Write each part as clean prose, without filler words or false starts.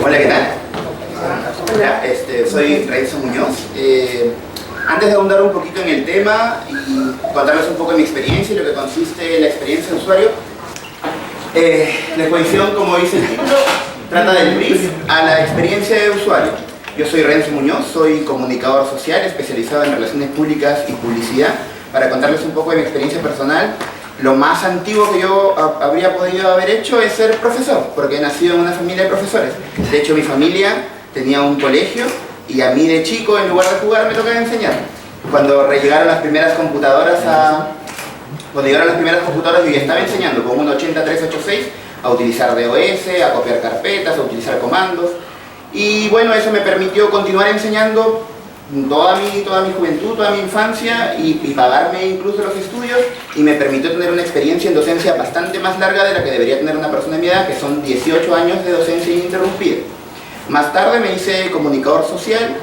Hola, ¿qué tal? Hola, soy Renzo Muñoz. Antes de ahondar un poquito en el tema y contarles un poco de mi experiencia y lo que consiste la experiencia de usuario, la exposición, como dice el título, trata del brief a la experiencia de usuario. Yo soy Renzo Muñoz, soy comunicador social especializado en relaciones públicas y publicidad. Para contarles un poco de mi experiencia personal, lo más antiguo que yo habría podido haber hecho es ser profesor, porque he nacido en una familia de profesores. De hecho, mi familia tenía un colegio y a mí de chico, en lugar de jugar, me tocaba enseñar. Cuando llegaron las primeras computadoras yo ya estaba enseñando con un 80386 a utilizar DOS, a copiar carpetas, a utilizar comandos. Y bueno, eso me permitió continuar enseñando toda mi juventud, toda mi infancia y pagarme incluso los estudios, y me permitió tener una experiencia en docencia bastante más larga de la que debería tener una persona de mi edad, que son 18 años de docencia ininterrumpida. Más tarde me hice comunicador social,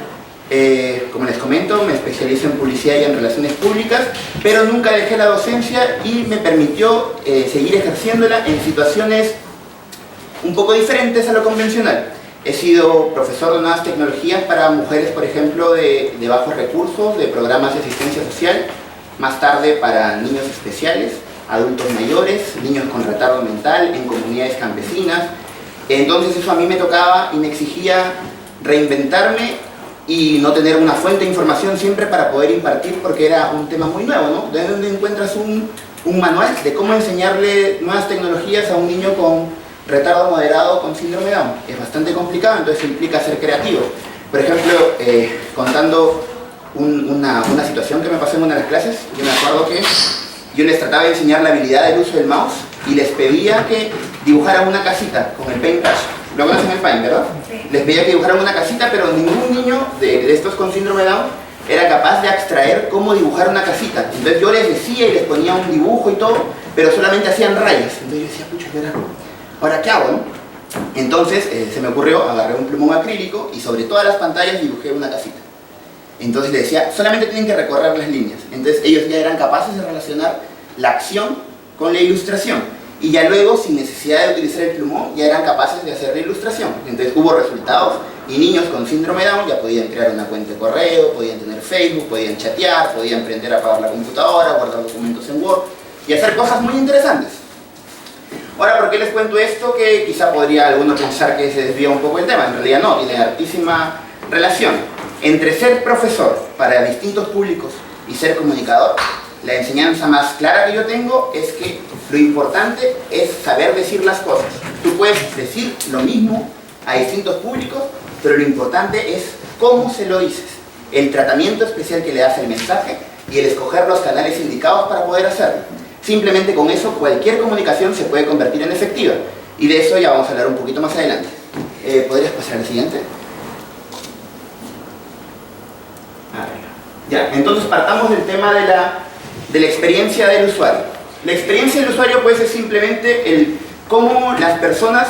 como les comento, me especializo en publicidad y en relaciones públicas, pero nunca dejé la docencia y me permitió seguir ejerciéndola en situaciones un poco diferentes a lo convencional. He sido profesor de nuevas tecnologías para mujeres, por ejemplo, de bajos recursos, de programas de asistencia social, más tarde para niños especiales, adultos mayores, niños con retardo mental, en comunidades campesinas. Entonces eso a mí me tocaba y me exigía reinventarme y no tener una fuente de información siempre para poder impartir, porque era un tema muy nuevo, ¿no? ¿De dónde encuentras un manual de cómo enseñarle nuevas tecnologías a un niño con retardo moderado con síndrome de Down? Es bastante complicado, entonces implica ser creativo. Por ejemplo, contando una situación que me pasó en una de las clases, yo me acuerdo que yo les trataba de enseñar la habilidad del uso del mouse y les pedía que dibujaran una casita con el Paintbrush. Lo conocen el Paint, ¿verdad? Sí. Les pedía que dibujaran una casita, pero ningún niño de estos con síndrome de Down era capaz de abstraer cómo dibujar una casita. Entonces yo les decía y les ponía un dibujo y todo, pero solamente hacían rayas. Entonces yo decía, pucha, ¿qué era? ¿Ahora qué hago, no? Entonces se me ocurrió, agarré un plumón acrílico y sobre todas las pantallas dibujé una casita. Entonces le decía, solamente tienen que recorrer las líneas. Entonces ellos ya eran capaces de relacionar la acción con la ilustración. Y ya luego, sin necesidad de utilizar el plumón, ya eran capaces de hacer la ilustración. Entonces hubo resultados y niños con síndrome de Down ya podían crear una cuenta de correo, podían tener Facebook, podían chatear, podían aprender a apagar la computadora, guardar documentos en Word y hacer cosas muy interesantes. Ahora, ¿por qué les cuento esto? Que quizá podría alguno pensar que se desvía un poco el tema. En realidad no, tiene altísima relación. Entre ser profesor para distintos públicos y ser comunicador, la enseñanza más clara que yo tengo es que lo importante es saber decir las cosas. Tú puedes decir lo mismo a distintos públicos, pero lo importante es cómo se lo dices, el tratamiento especial que le das al mensaje y el escoger los canales indicados para poder hacerlo. Simplemente con eso cualquier comunicación se puede convertir en efectiva, y de eso ya vamos a hablar un poquito más adelante. ¿Podrías pasar al siguiente? Ya, entonces partamos del tema de la experiencia del usuario. La experiencia del usuario puede ser simplemente el cómo las personas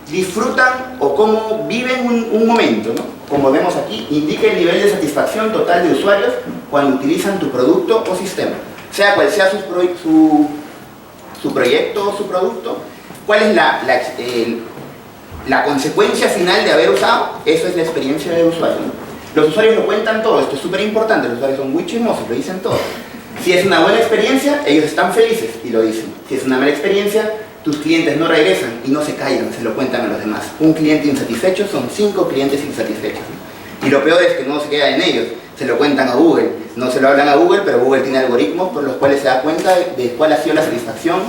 disfrutan o cómo viven un momento, ¿no? Como vemos aquí, indica el nivel de satisfacción total de usuarios cuando utilizan tu producto o sistema. Sea cual sea su proyecto o su producto, cuál es la consecuencia final de haber usado, eso es la experiencia del usuario, ¿no? Los usuarios lo cuentan todo, esto es súper importante, los usuarios son muy chismosos, lo dicen todo. Si es una buena experiencia, ellos están felices y lo dicen. Si es una mala experiencia, tus clientes no regresan y no se callan, se lo cuentan a los demás. Un cliente insatisfecho son 5 clientes insatisfechos. Y lo peor es que no se queda en ellos, se lo cuentan a Google. No se lo hablan a Google, pero Google tiene algoritmos por los cuales se da cuenta de cuál ha sido la satisfacción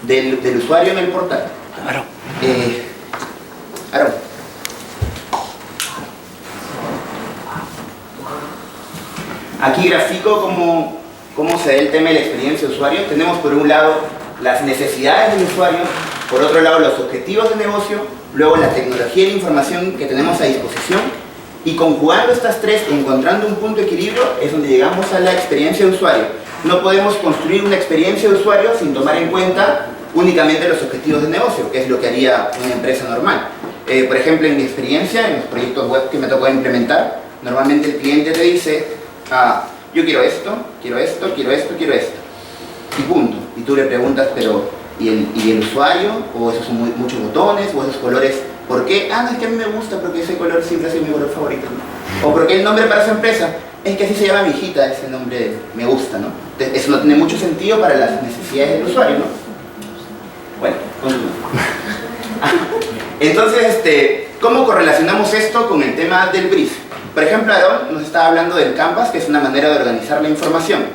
del usuario en el portal. Aaron. Aquí grafico cómo se da el tema de la experiencia de usuario. Tenemos por un lado las necesidades del usuario, por otro lado los objetivos de negocio, luego la tecnología y la información que tenemos a disposición, y conjugando estas tres, encontrando un punto de equilibrio, es donde llegamos a la experiencia de usuario. No podemos construir una experiencia de usuario sin tomar en cuenta únicamente los objetivos de negocio, que es lo que haría una empresa normal. Por ejemplo, en mi experiencia, en los proyectos web que me tocó implementar, normalmente el cliente te dice, yo quiero esto, quiero esto, quiero esto, quiero esto, y punto. Y tú le preguntas, pero ¿y el usuario? ¿O esos son muchos botones? ¿O esos colores ¿Por qué? Ah, no, es que a mí me gusta porque ese color siempre ha sido mi color favorito, ¿no? O porque el nombre para su empresa, es que así se llama mi hijita, ese nombre me gusta, ¿no? Entonces, eso no tiene mucho sentido para las necesidades del usuario, ¿no? Bueno, continúo. Entonces, ¿cómo correlacionamos esto con el tema del brief? Por ejemplo, Aaron nos estaba hablando del Canvas, que es una manera de organizar la información.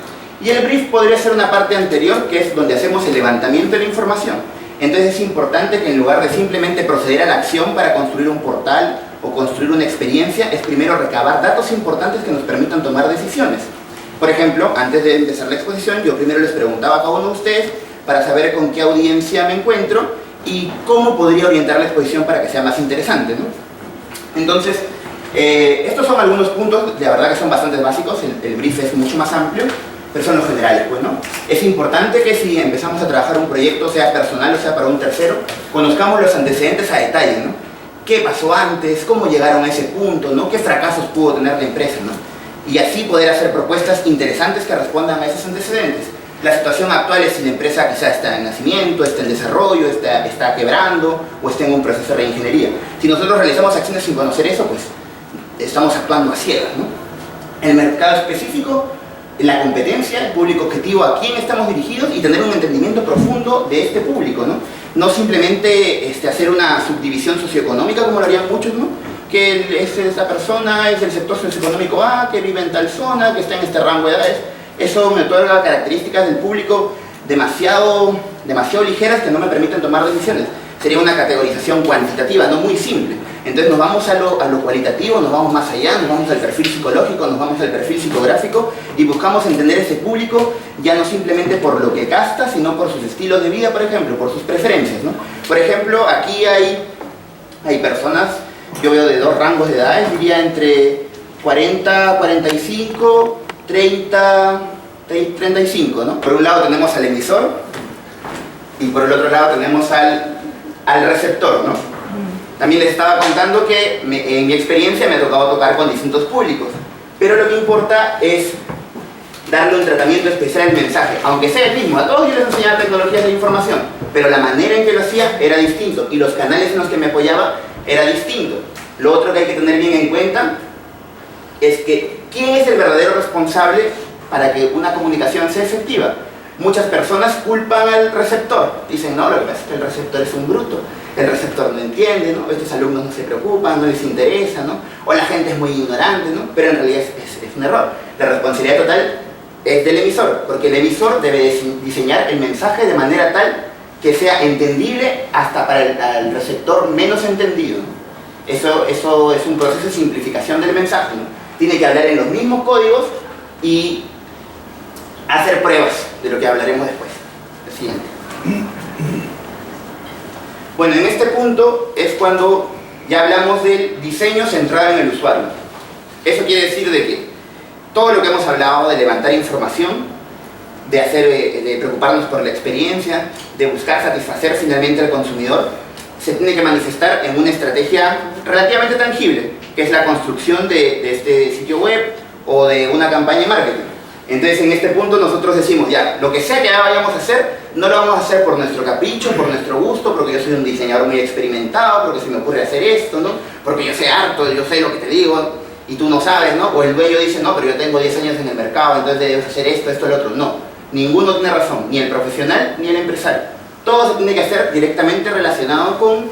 Y el brief podría ser una parte anterior, que es donde hacemos el levantamiento de la información. Entonces es importante que en lugar de simplemente proceder a la acción para construir un portal o construir una experiencia, es primero recabar datos importantes que nos permitan tomar decisiones. Por ejemplo, antes de empezar la exposición, yo primero les preguntaba a cada uno de ustedes para saber con qué audiencia me encuentro y cómo podría orientar la exposición para que sea más interesante, ¿no? Entonces, estos son algunos puntos, la verdad que son bastante básicos, el brief es mucho más amplio, pero son los generales, pues, ¿no? Es importante que si empezamos a trabajar un proyecto, sea personal o sea para un tercero, conozcamos los antecedentes a detalle, ¿no? ¿Qué pasó antes? ¿Cómo llegaron a ese punto? ¿No? ¿Qué fracasos pudo tener la empresa? ¿No? Y así poder hacer propuestas interesantes que respondan a esos antecedentes. La situación actual es si la empresa quizá está en nacimiento, está en desarrollo, está quebrando o está en un proceso de reingeniería. Si nosotros realizamos acciones sin conocer eso, pues estamos actuando a ciegas, ¿no? El mercado específico, la competencia, el público objetivo, a quién estamos dirigidos y tener un entendimiento profundo de este público, ¿no? No simplemente hacer una subdivisión socioeconómica como lo harían muchos, ¿no? Que esta persona es del sector socioeconómico A, que vive en tal zona, que está en este rango de edades. Eso me otorga características del público demasiado ligeras que no me permiten tomar decisiones. Sería una categorización cuantitativa, no muy simple. Entonces nos vamos a lo cualitativo, nos vamos más allá, nos vamos al perfil psicológico, nos vamos al perfil psicográfico y buscamos entender ese público ya no simplemente por lo que gasta, sino por sus estilos de vida, por ejemplo, por sus preferencias, ¿no? Por ejemplo, aquí hay personas, yo veo de dos rangos de edades, diría entre 40, 45, 30, 35, ¿no? Por un lado tenemos al emisor y por el otro lado tenemos al receptor, ¿no? También les estaba contando que en mi experiencia me ha tocado tocar con distintos públicos, pero lo que importa es darle un tratamiento especial al mensaje, aunque sea el mismo. A todos yo les enseñaba tecnologías de información, pero la manera en que lo hacía era distinto y los canales en los que me apoyaba era distinto. Lo otro que hay que tener bien en cuenta es que ¿quién es el verdadero responsable para que una comunicación sea efectiva? Muchas personas culpan al receptor, dicen no, lo que pasa es que el receptor es un bruto, el receptor no entiende, ¿no? Estos alumnos no se preocupan, no les interesa, ¿no? O la gente es muy ignorante, ¿no? Pero en realidad es un error. La responsabilidad total es del emisor, porque el emisor debe diseñar el mensaje de manera tal que sea entendible hasta para el receptor menos entendido, ¿no? Eso es un proceso de simplificación del mensaje, ¿no? Tiene que hablar en los mismos códigos y hacer pruebas de lo que hablaremos después. El siguiente. Bueno, en este punto es cuando ya hablamos del diseño centrado en el usuario. Eso quiere decir de que todo lo que hemos hablado de levantar información, de preocuparnos por la experiencia, de buscar satisfacer finalmente al consumidor, se tiene que manifestar en una estrategia relativamente tangible, que es la construcción de este sitio web o de una campaña de marketing. Entonces en este punto nosotros decimos ya, lo que sea que vayamos a hacer, no lo vamos a hacer por nuestro capricho, por nuestro gusto, porque yo soy un diseñador muy experimentado, porque se me ocurre hacer esto, ¿no? Porque yo sé harto, yo sé lo que te digo y tú no sabes, ¿no? O el dueño dice, no, pero yo tengo 10 años en el mercado, entonces debes hacer esto, lo otro. No, ninguno tiene razón, ni el profesional ni el empresario. Todo se tiene que hacer directamente relacionado con